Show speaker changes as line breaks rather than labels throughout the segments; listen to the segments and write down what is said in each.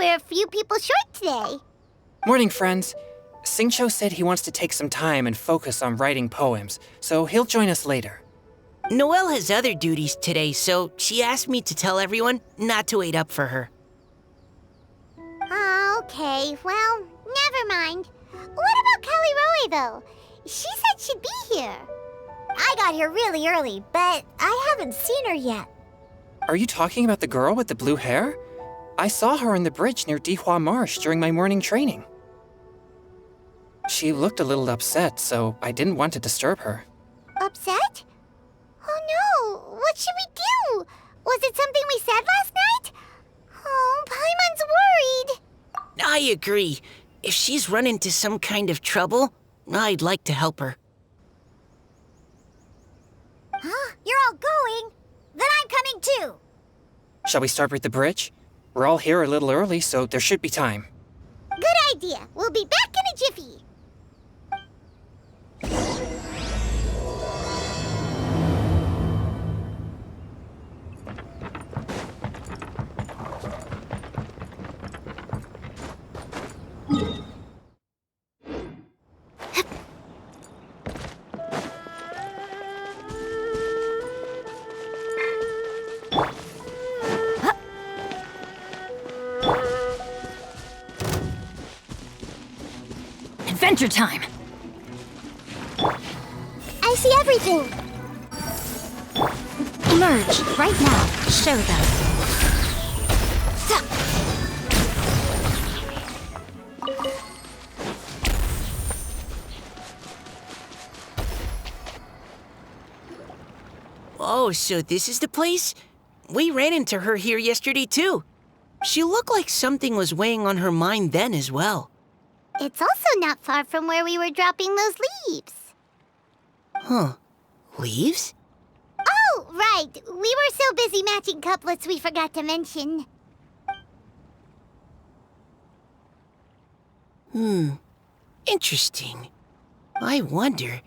we're a few people short today.
Morning, friends. Xingqiu said he wants to take some time and focus on writing poems, so he'll join us later.
Noelle has other duties today, so she asked me to tell everyone not to wait up for her.
Oh, okay. Well, never mind. What about Callirhoe, though? She said she'd be here. I got here really early, but I haven't seen her yet.
Are you talking about the girl with the blue hair? I saw her on the bridge near Dihua Marsh during my morning training. She looked a little upset, so I didn't want to disturb her.
Upset? Oh no! What should we do? Was it something we said last night? Oh, Paimon's worried.
I agree. If she's run into some kind of trouble, I'd like to help her.
Huh? You're all going? Then I'm coming too.
Shall we start with the bridge? We're all here a little early, so there should be time.
Good idea. We'll be back in a jiffy.
Adventure time!
I see everything.
Emerge, right now. Show them.
Oh, so this is the place? We ran into her here yesterday, too. She looked like something was weighing on her mind then as well.
It's also not far from where we were dropping those leaves.
Huh. Leaves?
Oh, right. We were so busy matching couplets we forgot to mention.
Interesting. I wonder,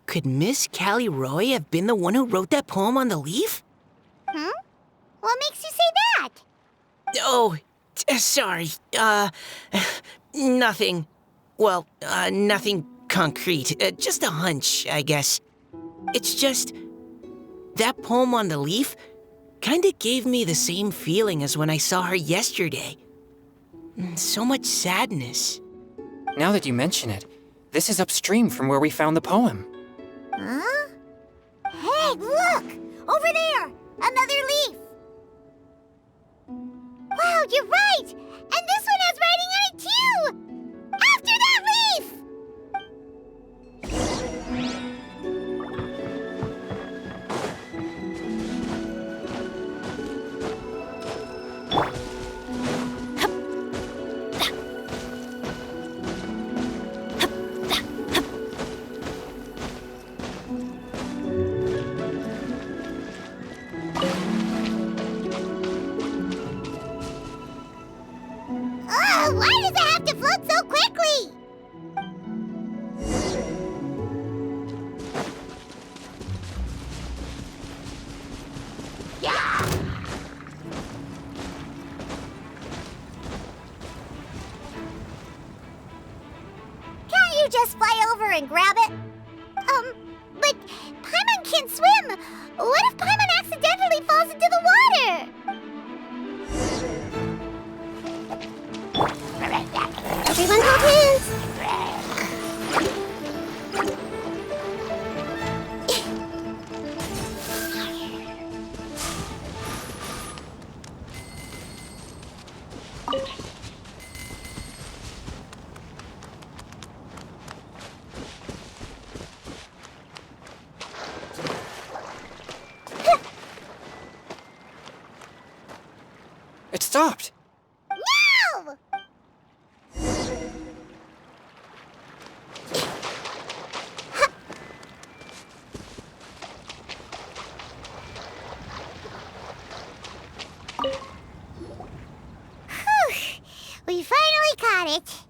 could Miss Callirhoe have been the one who wrote that poem on the leaf?
What makes you say that?
Oh, sorry. Nothing. Well, nothing concrete. Just a hunch, I guess. It's just, that poem on the leaf kinda gave me the same feeling as when I saw her yesterday. So much sadness.
Now that you mention it, this is upstream from where we found the poem.
Huh? Hey, look! Over there! Another leaf! Wow, you're right! And this one has writing on it too! After that leaf! Why does it have to float so quickly? Can't you just fly over and grab it? But Paimon can't swim. What if Paimon accidentally falls into the water? Everyone hold hands.
It stopped!
No! We finally caught it.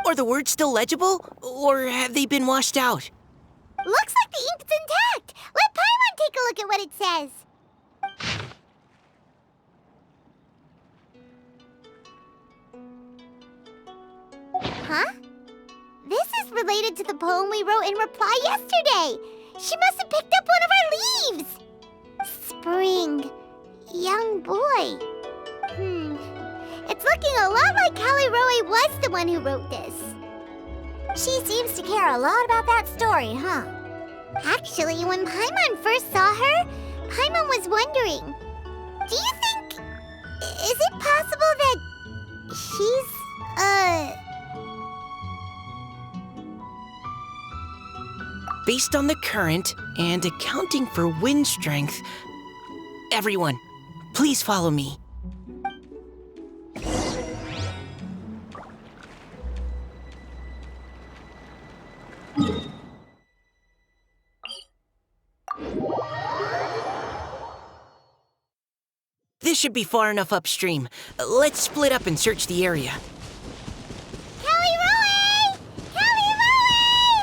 Are the words still legible, or have they been washed out?
Looks like the ink's intact. Let Paimon take a look at what it says. Huh? This is related to the poem we wrote in reply yesterday. She must have picked up one of our leaves. Spring. Young boy. It's looking a lot like Callirhoe was the one who wrote this. She seems to care a lot about that story, huh? Actually, when Paimon first saw her, Paimon was wondering, do you think... is it possible that she's,
Based on the current and accounting for wind strength, everyone, please follow me. This should be far enough upstream. Let's split up and search the area.
Callirhoe! Callirhoe!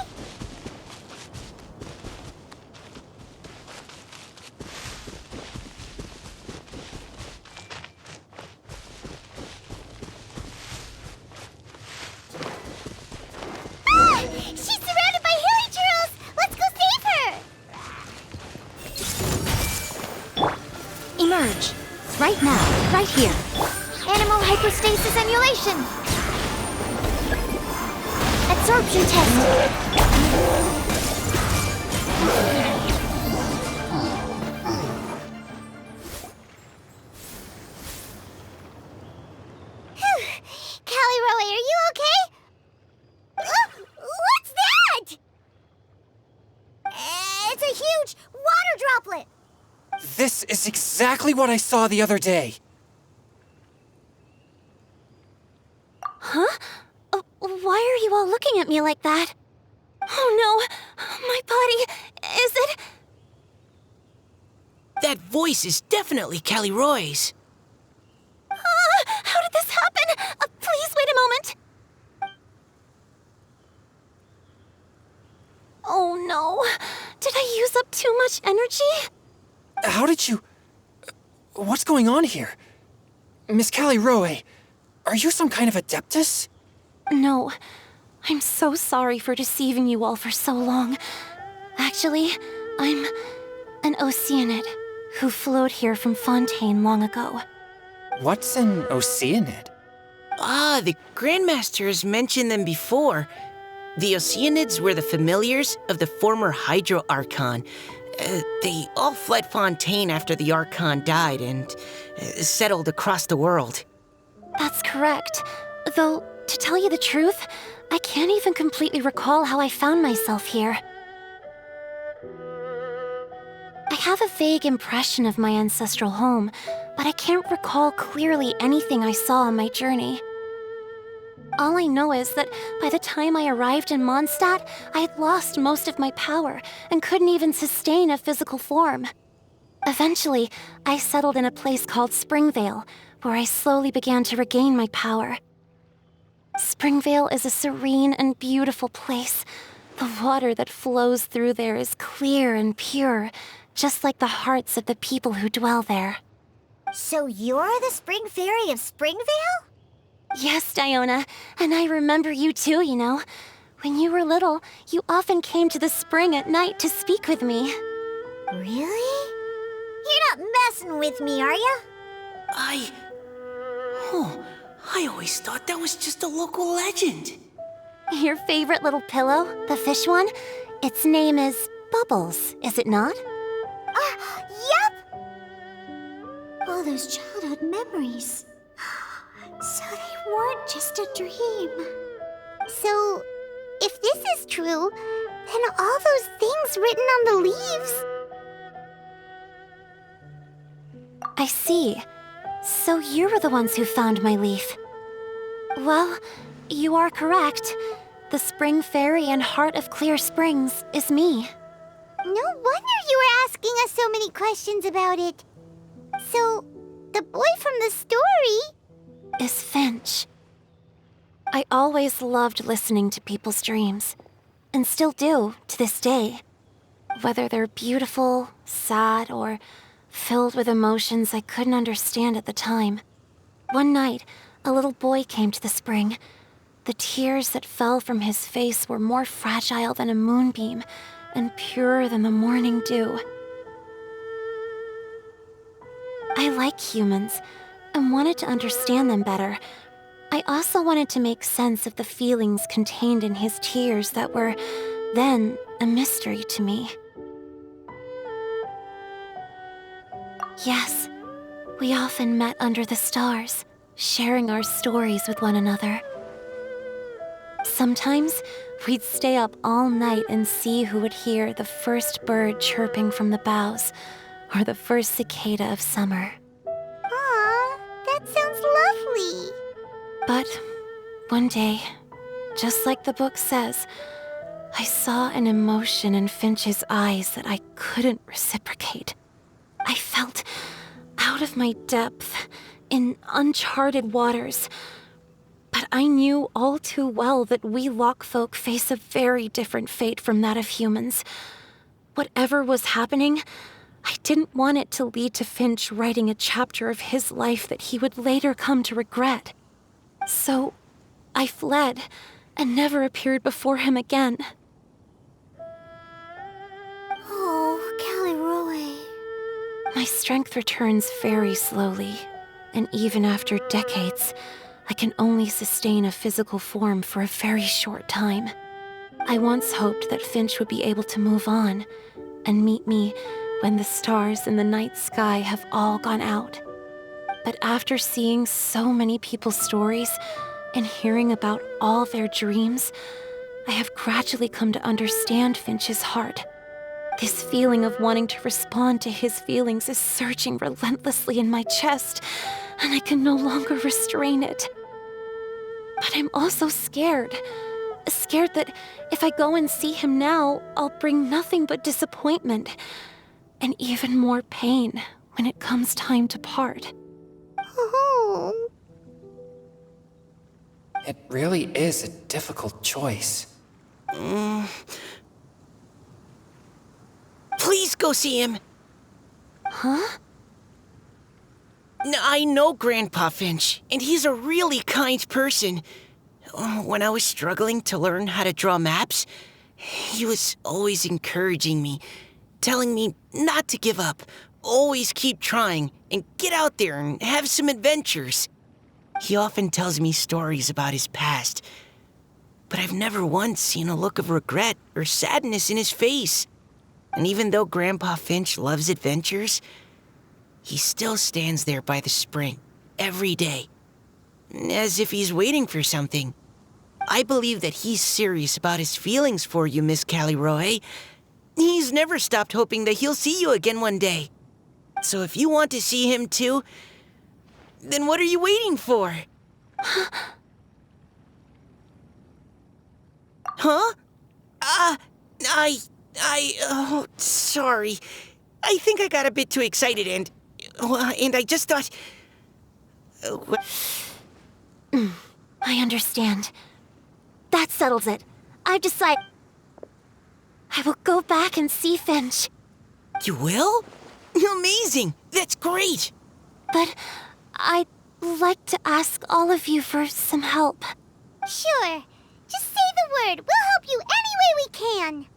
Ah! She's surrounded by hilly churls! Let's go save her!
Emerge. Right now, right here.
Animal hypostasis annulation!
Absorption test.
Callirhoe, are you okay? What's that? It's a huge water droplet!
This is exactly what I saw the other day.
Huh? Why are you all looking at me like that? Oh no! My body... is it...
That voice is definitely Callirhoe's.
How did this happen? Please wait a moment. Oh no. Did I use up too much energy?
How did you... What's going on here? Miss Callirhoe, are you some kind of adeptus?
No. I'm so sorry for deceiving you all for so long. Actually, I'm an oceanid who flowed here from Fontaine long ago.
What's an oceanid?
Ah, the Grandmaster has mentioned them before. The Oceanids were the familiars of the former Hydro Archon. They all fled Fontaine after the Archon died and settled across the world.
That's correct. Though, to tell you the truth, I can't even completely recall how I found myself here. I have a vague impression of my ancestral home, but I can't recall clearly anything I saw on my journey. All I know is that by the time I arrived in Mondstadt, I had lost most of my power and couldn't even sustain a physical form. Eventually, I settled in a place called Springvale, where I slowly began to regain my power. Springvale is a serene and beautiful place. The water that flows through there is clear and pure, just like the hearts of the people who dwell there.
So you're the Spring Fairy of Springvale?
Yes, Diona, and I remember you too, you know. When you were little, you often came to the spring at night to speak with me.
Really? You're not messing with me, are ya?
I always thought that was just a local legend.
Your favorite little pillow, the fish one? Its name is Bubbles, is it not?
Yep! All those childhood memories. So they weren't just a dream. So, if this is true, then all those things written on the leaves...
I see. So you were the ones who found my leaf. Well, you are correct. The Spring Fairy and Heart of Clear Springs is me.
No wonder you were asking us so many questions about it. So, the boy from the story...
is Finch. I always loved listening to people's dreams, and still do to this day. Whether they're beautiful, sad, or filled with emotions I couldn't understand at the time. One night, a little boy came to the spring. The tears that fell from his face were more fragile than a moonbeam and purer than the morning dew. I like humans and wanted to understand them better. I also wanted to make sense of the feelings contained in his tears that were then a mystery to me. Yes, we often met under the stars, sharing our stories with one another. Sometimes we'd stay up all night and see who would hear the first bird chirping from the boughs or the first cicada of summer.
Aw, that sounds lovely.
But one day, just like the book says, I saw an emotion in Finch's eyes that I couldn't reciprocate. I felt out of my depth, in uncharted waters. But I knew all too well that we Lockfolk face a very different fate from that of humans. Whatever was happening, I didn't want it to lead to Finch writing a chapter of his life that he would later come to regret. So, I fled and never appeared before him again.
Oh, Callirhoe.
My strength returns very slowly, and even after decades, I can only sustain a physical form for a very short time. I once hoped that Finch would be able to move on and meet me when the stars in the night sky have all gone out. But after seeing so many people's stories and hearing about all their dreams, I have gradually come to understand Finch's heart. This feeling of wanting to respond to his feelings is surging relentlessly in my chest, and I can no longer restrain it. But I'm also scared. Scared that if I go and see him now, I'll bring nothing but disappointment and even more pain when it comes time to part.
Oh.
It really is a difficult choice.
Please go see him.
Huh?
I know Grandpa Finch, and he's a really kind person. When I was struggling to learn how to draw maps, he was always encouraging me, telling me not to give up, always keep trying, and get out there and have some adventures. He often tells me stories about his past, but I've never once seen a look of regret or sadness in his face. And even though Grandpa Finch loves adventures, he still stands there by the spring, every day, as if he's waiting for something. I believe that he's serious about his feelings for you, Miss Callirhoe. He's never stopped hoping that he'll see you again one day. So if you want to see him too, then what are you waiting for? Huh? Oh, sorry. I think I got a bit too excited and I just thought...
I understand. That settles it. I've decided I will go back and see Finch.
You will? Amazing! That's great!
But I'd like to ask all of you for some help.
Sure. Just say the word. We'll help you any way we can.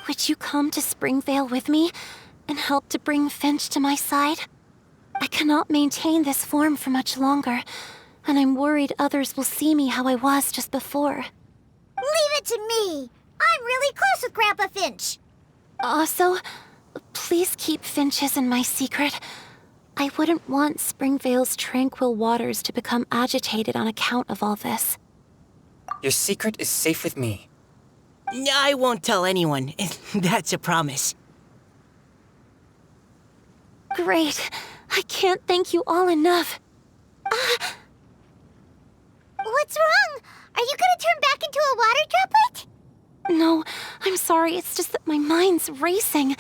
Would you come to Springvale with me and help to bring Finch to my side? I cannot maintain this form for much longer, and I'm worried others will see me how I was just before.
Leave it to me. I'm really close with Grandpa Finch.
Also, please keep Finch's in my secret. I wouldn't want Springvale's tranquil waters to become agitated on account of all this.
Your secret is safe with me.
I won't tell anyone. That's a promise.
Great. I can't thank you all enough.
What's wrong? Are you gonna turn back into a water droplet?
No, I'm sorry. It's just that my mind's racing.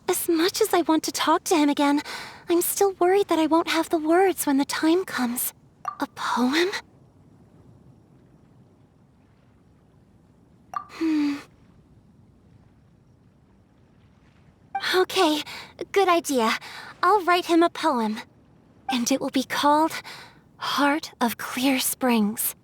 As much as I want to talk to him again, I'm still worried that I won't have the words when the time comes. A poem? Okay, good idea. I'll write him a poem. And it will be called Heart of Clear Springs.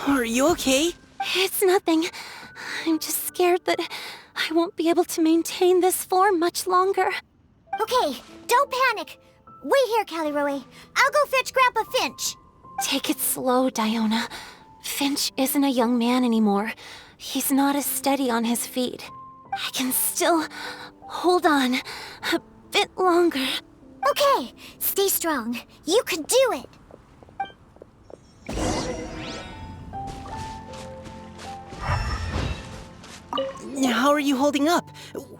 Are you okay?
It's nothing. I'm just scared that I won't be able to maintain this form much longer.
Okay, don't panic. Wait here, Callirhoe. I'll go fetch Grandpa Finch.
Take it slow, Diona. Finch isn't a young man anymore. He's not as steady on his feet. I can still hold on a bit longer.
Okay, stay strong. You can do it.
How are you holding up?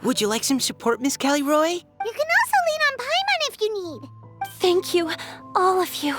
Would you like some support, Miss Callirhoe?
You can also lean on Paimon if you need.
Thank you, all of you.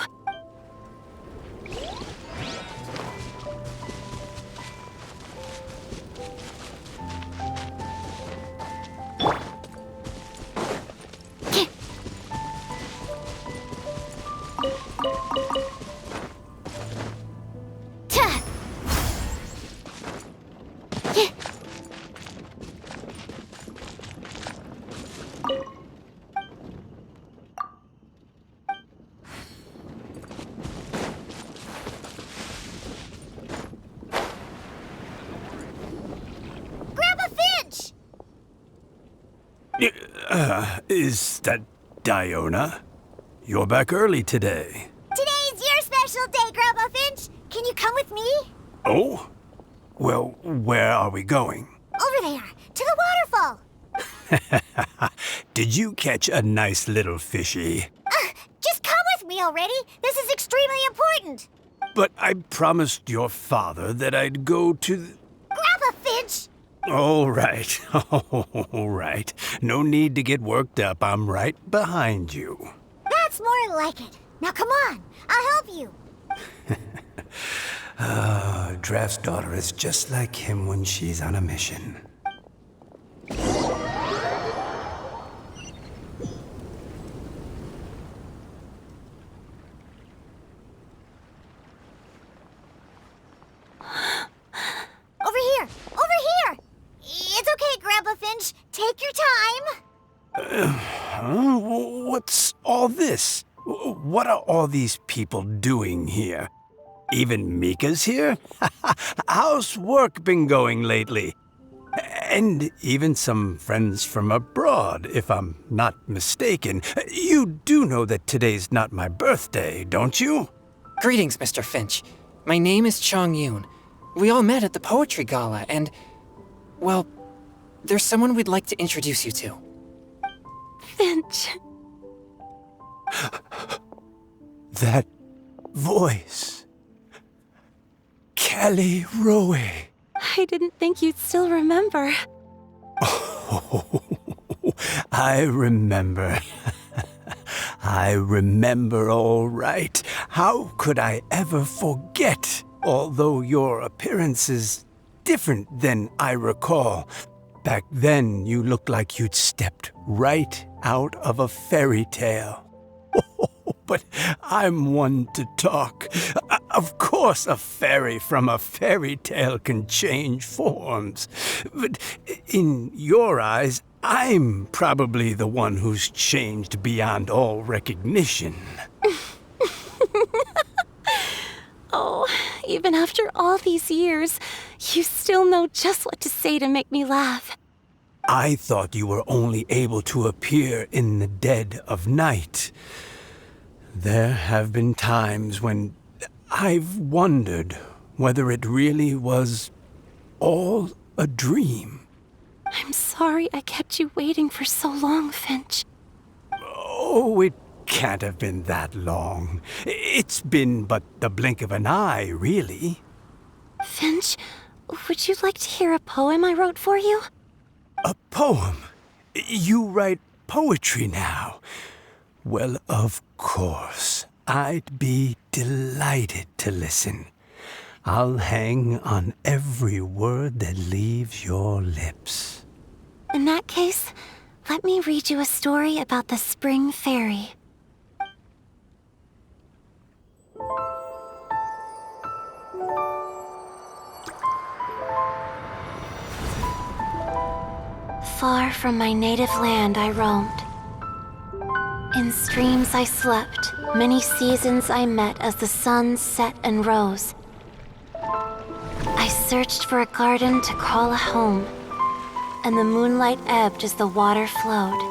Grandpa Finch!
Is that Diona? You're back early today.
Today's your special day, Grandpa Finch. Can you come with me?
Oh? Well, where are we going?
Over there, to the waterfall.
Did you catch a nice little fishy?
Just come with me already. This is extremely important.
But I promised your father that I'd go to the...
Grandpa Finch!
All right, all right. No need to get worked up. I'm right behind you.
That's more like it. Now come on, I'll help you.
Draft's daughter is just like him when she's on a mission.
Over here! Over here! It's okay, Grandpa Finch. Take your time.
What's all this? What are all these people doing here? Even Mika's here? How's work been going lately? And even some friends from abroad, if I'm not mistaken. You do know that today's not my birthday, don't you?
Greetings, Mr. Finch. My name is Chongyun. We all met at the poetry gala, and, well, there's someone we'd like to introduce you to.
Finch.
That voice. Callirhoe.
I didn't think you'd still remember.
Oh, I remember. I remember all right. How could I ever forget? Although your appearance is different than I recall. Back then, you looked like you'd stepped right out of a fairy tale. But I'm one to talk. Of course, a fairy from a fairy tale can change forms. But in your eyes, I'm probably the one who's changed beyond all recognition.
Oh, even after all these years, you still know just what to say to make me laugh.
I thought you were only able to appear in the dead of night. There have been times when I've wondered whether it really was all a dream.
I'm sorry I kept you waiting for so long, Finch.
Oh, it can't have been that long. It's been but the blink of an eye, really.
Finch, would you like to hear a poem I wrote for you?
A poem? You write poetry now? Well, of course. I'd be delighted to listen. I'll hang on every word that leaves your lips.
In that case, let me read you a story about the Spring Fairy. Far from my native land I roamed. In streams I slept, many seasons I met as the sun set and rose. I searched for a garden to call a home, and the moonlight ebbed as the water flowed.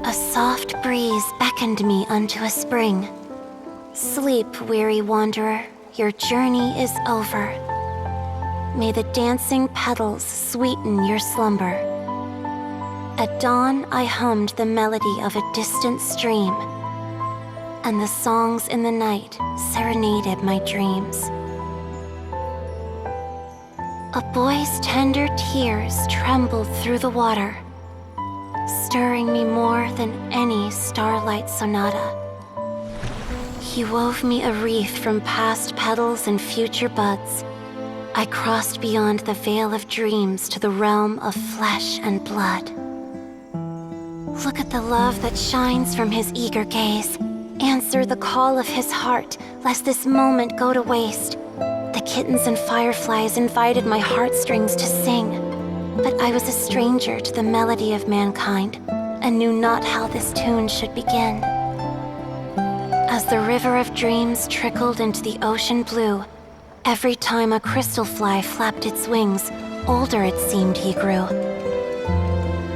A soft breeze beckoned me unto a spring. Sleep, weary wanderer, your journey is over. May the dancing petals sweeten your slumber. At dawn, I hummed the melody of a distant stream, and the songs in the night serenaded my dreams. A boy's tender tears trembled through the water, stirring me more than any starlight sonata. He wove me a wreath from past petals and future buds. I crossed beyond the veil of dreams to the realm of flesh and blood. Look at the love that shines from his eager gaze. Answer the call of his heart, lest this moment go to waste. The kittens and fireflies invited my heartstrings to sing, but I was a stranger to the melody of mankind, and knew not how this tune should begin. As the river of dreams trickled into the ocean blue, every time a crystal fly flapped its wings, older it seemed he grew.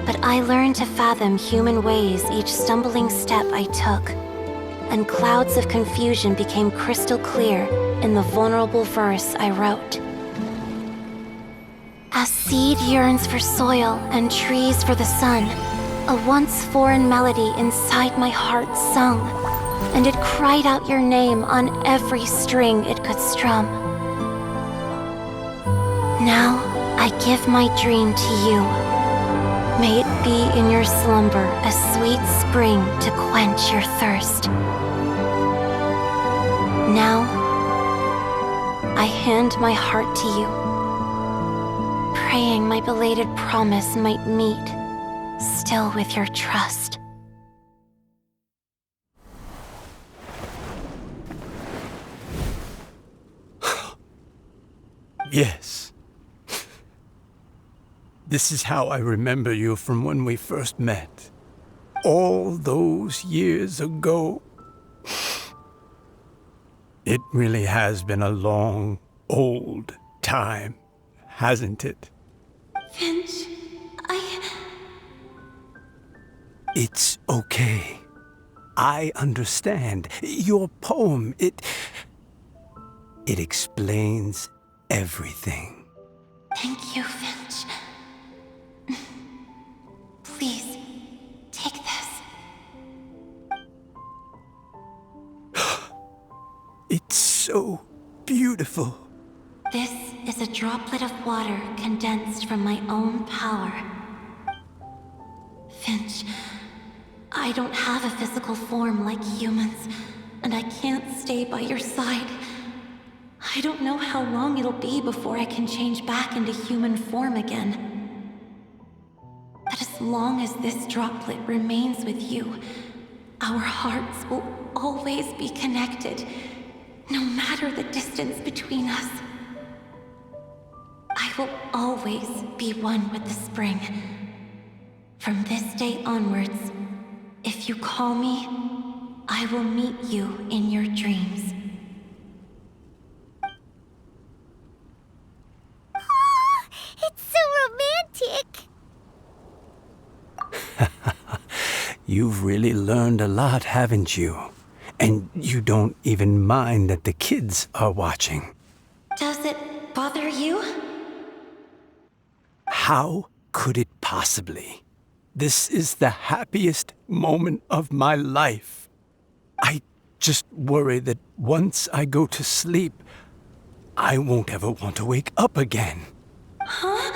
But I learned to fathom human ways each stumbling step I took, and clouds of confusion became crystal clear in the vulnerable verse I wrote. As seed yearns for soil and trees for the sun, a once foreign melody inside my heart sung, and it cried out your name on every string it could strum. Now I give my dream to you. May it be in your slumber a sweet spring to quench your thirst. Now I hand my heart to you, praying my belated promise might meet, still with your trust.
Yes. This is how I remember you from when we first met. All those years ago. It really has been a long, old time, hasn't it?
Finch,
It's okay. I understand. Your poem, it explains everything.
Thank you, Finch. Please, take this.
It's so beautiful.
This is a droplet of water condensed from my own power. Finch, I don't have a physical form like humans, and I can't stay by your side. I don't know how long it'll be before I can change back into human form again. But as long as this droplet remains with you, our hearts will always be connected, no matter the distance between us. I will always be one with the spring. From this day onwards, if you call me, I will meet you in your dreams.
It's so romantic!
You've really learned a lot, haven't you? And you don't even mind that the kids are watching.
Does it bother you?
How could it possibly? This is the happiest moment of my life. I just worry that once I go to sleep, I won't ever want to wake up again.
Huh?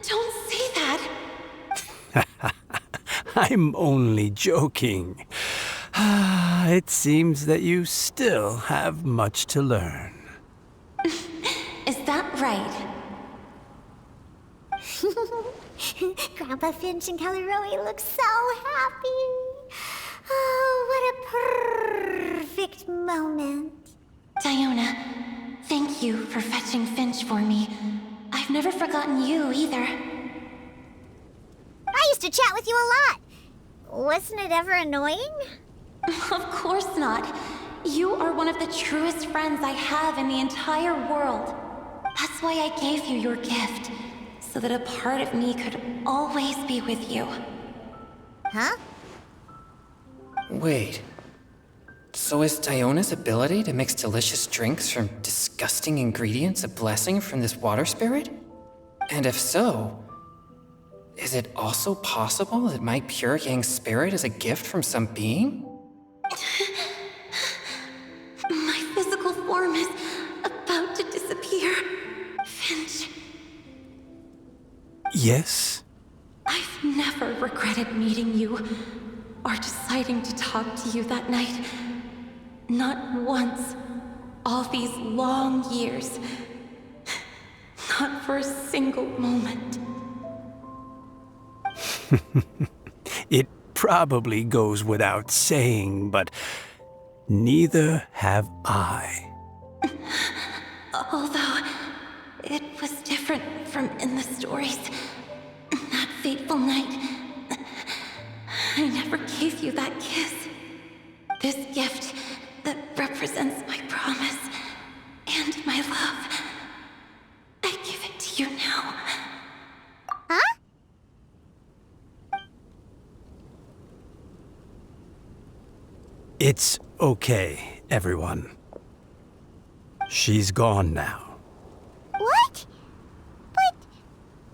Don't say that.
I'm only joking. It seems that you still have much to learn.
Is that right?
Grandpa Finch and Callirhoe look so happy. Oh, what a perfect moment.
Diona, thank you for fetching Finch for me. I've never forgotten you either.
I used to chat with you a lot. Wasn't it ever annoying?
Of course not. You are one of the truest friends I have in the entire world. That's why I gave you your gift, so that a part of me could always be with you.
Huh?
Wait. So is Diona's ability to mix delicious drinks from disgusting ingredients a blessing from this water spirit? And if so, is it also possible that my pure yang spirit is a gift from some being?
My physical form is about to disappear. Finch,
Yes?
I've never regretted meeting you or deciding to talk to you that night. Not once. All these long years. Not for a single moment.
It probably goes without saying, but neither have I.
Although it was different from in the stories. That fateful night, I never gave you that kiss. This gift that represents my promise and my love. I give it to you now.
Huh?
It's okay, everyone. She's gone now.
What? But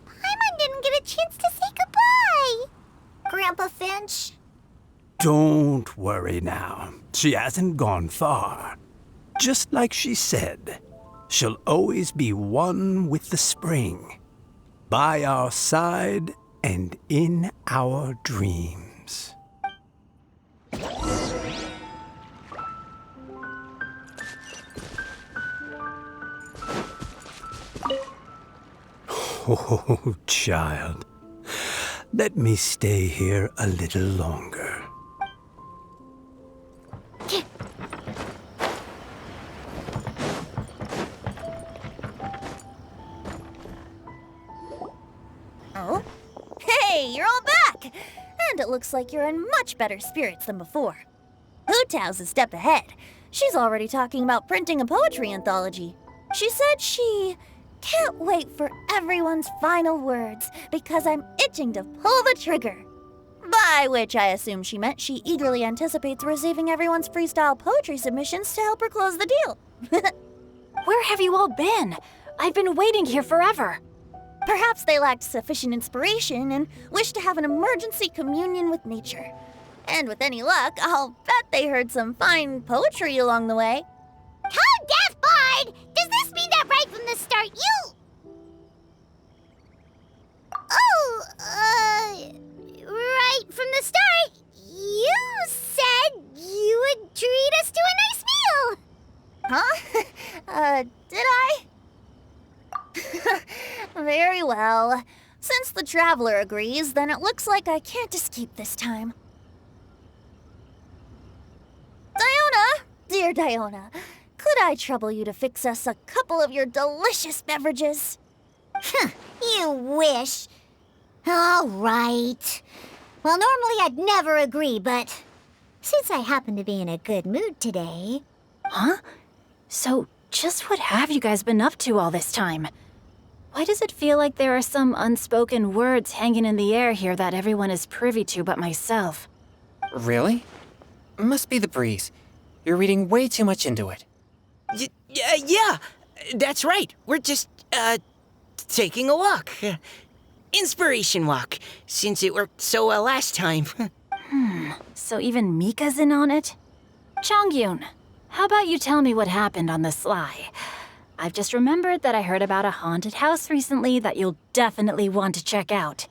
Paimon didn't get a chance to say goodbye. Grandpa Finch.
Don't worry now. She hasn't gone far. Just like she said, she'll always be one with the spring. By our side and in our dreams. Oh, child. Let me stay here a little longer.
Oh? Hey, you're all back! And it looks like you're in much better spirits than before. Hutao's a step ahead. She's already talking about printing a poetry anthology. She said she can't wait for everyone's final words because I'm itching to pull the trigger. By which I assume she meant she eagerly anticipates receiving everyone's freestyle poetry submissions to help her close the deal.
Where have you all been? I've been waiting here forever.
Perhaps they lacked sufficient inspiration and wished to have an emergency communion with nature. And with any luck, I'll bet they heard some fine poetry along the way.
Code Death Bard! Does this mean that right from the start you... Oh, right from the start, you said you would treat us to a nice meal!
Huh? Did I? Very well. Since the traveler agrees, then it looks like I can't escape this time. Diona! Dear Diona, could I trouble you to fix us a couple of your delicious beverages?
You wish. All right. Well, normally I'd never agree, but since I happen to be in a good mood today...
Huh? So, just what have you guys been up to all this time? Why does it feel like there are some unspoken words hanging in the air here that everyone is privy to but myself?
Really? Must be the breeze. You're reading way too much into it.
Yeah, that's right. We're just, taking a walk. Inspiration walk, since it worked so well last time.
So even Mika's in on it? Chongyun, how about you tell me what happened on the sly? I've just remembered that I heard about a haunted house recently that you'll definitely want to check out.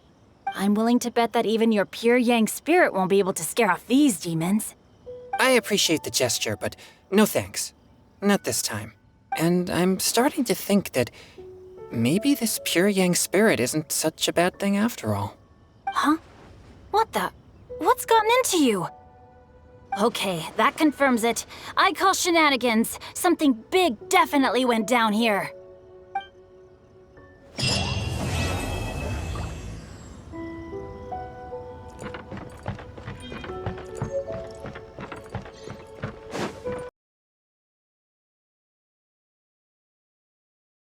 I'm willing to bet that even your pure yang spirit won't be able to scare off these demons.
I appreciate the gesture, but no thanks. Not this time. And I'm starting to think that maybe this pure yang spirit isn't such a bad thing after all.
Huh? What the? What's gotten into you? Okay, that confirms it. I call shenanigans. Something big definitely went down here.